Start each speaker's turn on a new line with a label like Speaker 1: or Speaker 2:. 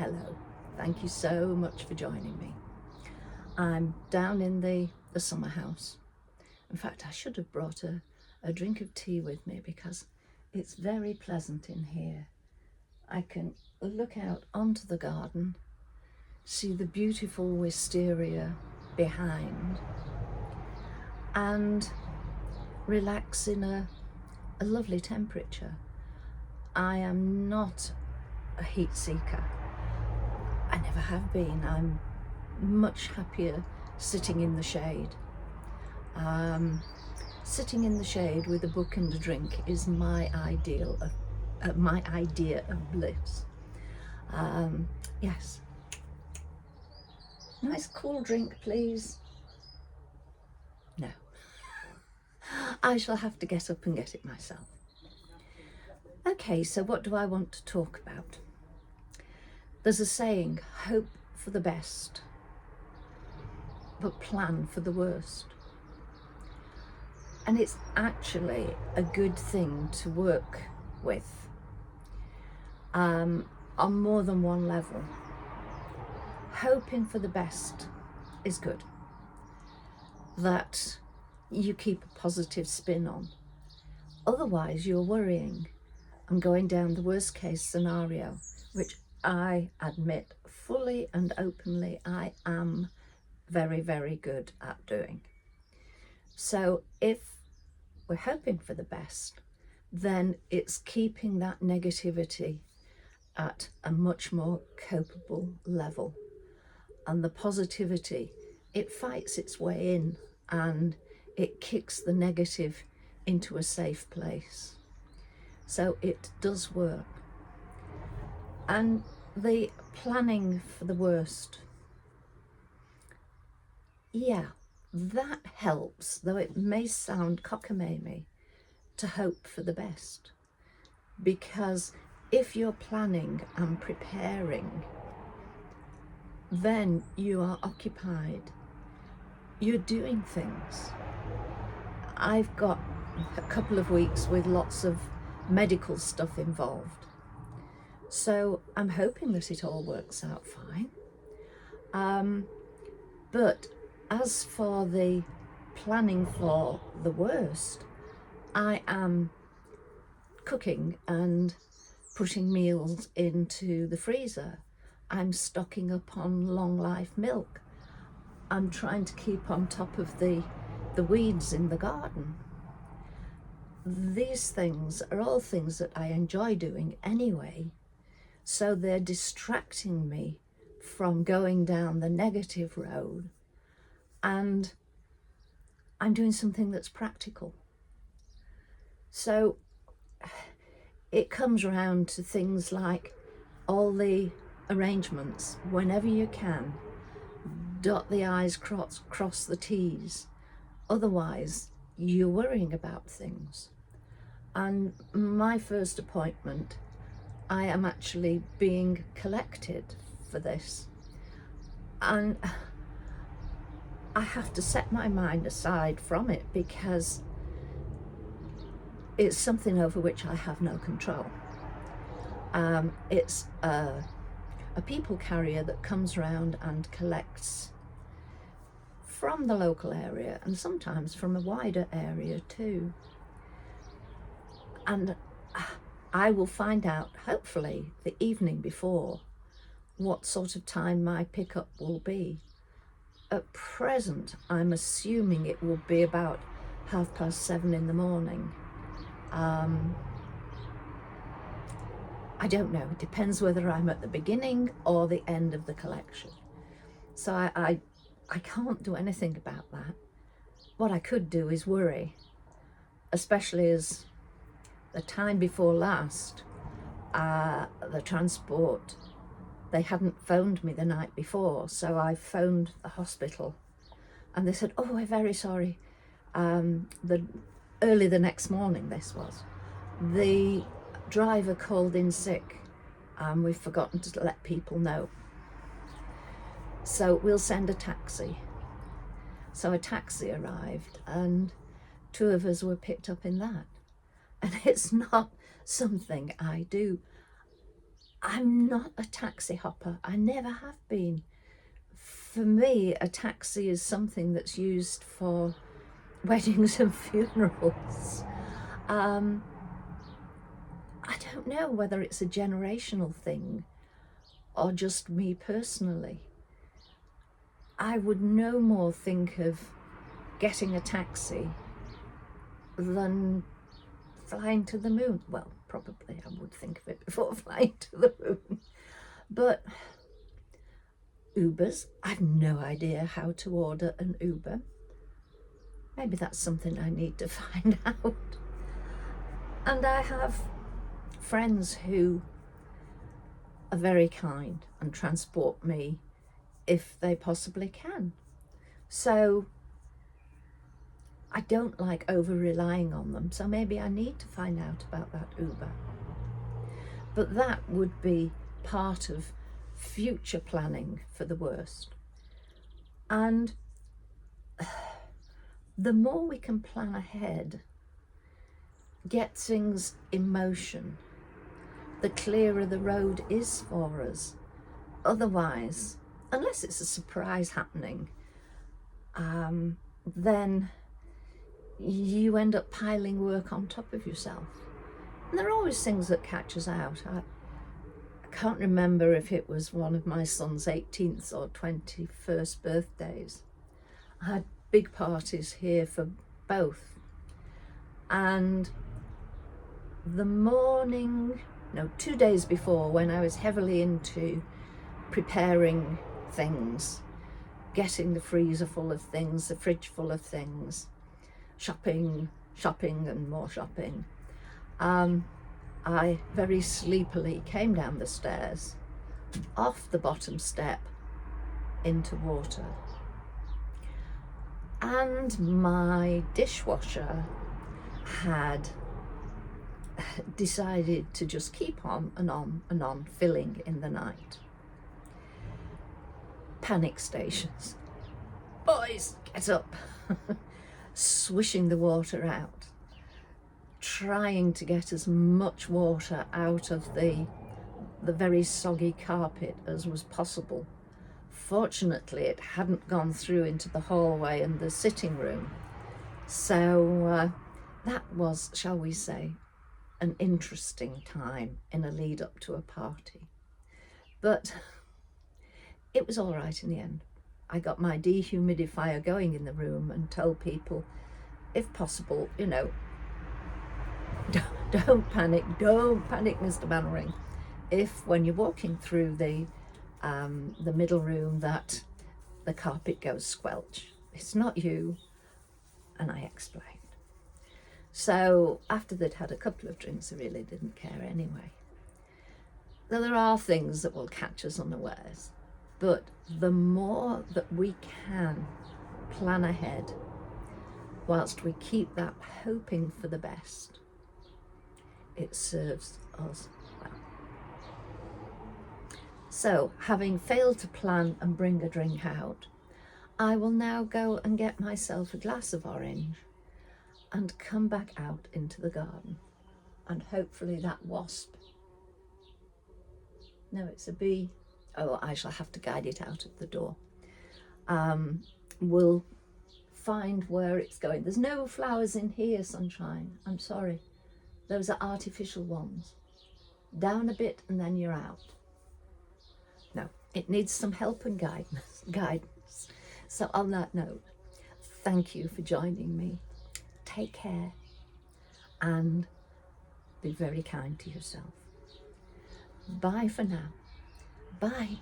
Speaker 1: Hello, thank you so much for joining me. I'm down in the summer house. In fact, I should have brought a drink of tea with me because it's very pleasant in here. I can look out onto the garden, see the beautiful wisteria behind, and relax in a lovely temperature. I am not a heat seeker. I never have been. I'm much happier sitting in the shade. Sitting in the shade with a book and a drink is my idea of bliss. Yes. Nice cool drink, please. No. I shall have to get up and get it myself. Okay, so what do I want to talk about? There's a saying, hope for the best, but plan for the worst. And it's actually a good thing to work with on more than one level. Hoping for the best is good. That you keep a positive spin on. Otherwise, you're worrying and going down the worst case scenario, which I admit fully and openly I am very, very good at doing. So if we're hoping for the best, then it's keeping that negativity at a much more copable level. And the positivity, it fights its way in and it kicks the negative into a safe place. So it does work. And the planning for the worst, yeah, that helps, though it may sound cockamamie, to hope for the best. Because if you're planning and preparing, then you are occupied. You're doing things. I've got a couple of weeks with lots of medical stuff involved. So I'm hoping that it all works out fine. But as for the planning for the worst, I am cooking and putting meals into the freezer. I'm stocking up on long life milk. I'm trying to keep on top of the weeds in the garden. These things are all things that I enjoy doing anyway, so they're distracting me from going down the negative road, and I'm doing something that's practical. So it comes around to things like all the arrangements, whenever you can, dot the I's, cross the T's. Otherwise, you're worrying about things. And my first appointment, I am actually being collected for this. And I have to set my mind aside from it because it's something over which I have no control. It's a people carrier that comes around and collects from the local area and sometimes from a wider area too. And I will find out, hopefully, the evening before what sort of time my pickup will be. At present, I'm assuming it will be about 7:30 in the morning. I don't know. It depends whether I'm at the beginning or the end of the collection. So I can't do anything about that. What I could do is worry, especially as the time before last, the transport, they hadn't phoned me the night before, so I phoned the hospital and they said, oh, we're very sorry. Early the next morning, this was, the driver called in sick and we've forgotten to let people know. So we'll send a taxi. So a taxi arrived and two of us were picked up in that. And it's not something I do. I'm not a taxi hopper. I never have been. For me, a taxi is something that's used for weddings and funerals. I don't know whether it's a generational thing or just me personally. I would no more think of getting a taxi than flying to the moon. Well, probably I would think of it before flying to the moon. But Ubers, I've no idea how to order an Uber. Maybe that's something I need to find out. And I have friends who are very kind and transport me if they possibly can. So I don't like over relying on them, so maybe I need to find out about that Uber. But that would be part of future planning for the worst. And the more we can plan ahead, get things in motion, the clearer the road is for us. Otherwise, unless it's a surprise happening, then you end up piling work on top of yourself. And there are always things that catch us out. I can't remember if it was one of my son's 18th or 21st birthdays. I had big parties here for both. And the morning, 2 days before, when I was heavily into preparing things, getting the freezer full of things, the fridge full of things, shopping and more shopping, I very sleepily came down the stairs, off the bottom step, into water. And my dishwasher had decided to just keep on and on and on filling in the night. Panic stations. Boys, get up. Swishing the water out, trying to get as much water out of the very soggy carpet as was possible. Fortunately, it hadn't gone through into the hallway and the sitting room. So that was, shall we say, an interesting time in a lead up to a party. But it was all right in the end. I got my dehumidifier going in the room and told people, if possible, don't panic, Mr. Mannering. If when you're walking through the middle room that the carpet goes squelch, it's not you. And I explained. So after they'd had a couple of drinks, I really didn't care anyway. Now, there are things that will catch us unawares. But the more that we can plan ahead, whilst we keep that hoping for the best, it serves us well. So, having failed to plan and bring a drink out, I will now go and get myself a glass of orange and come back out into the garden. And hopefully that wasp, no, it's a bee, oh, I shall have to guide it out of the door, will find where it's going. There's no flowers in here, Sunshine. I'm sorry. Those are artificial ones. Down a bit and then you're out. No, it needs some help and guidance. So on that note, thank you for joining me. Take care and be very kind to yourself. Bye for now. Bye.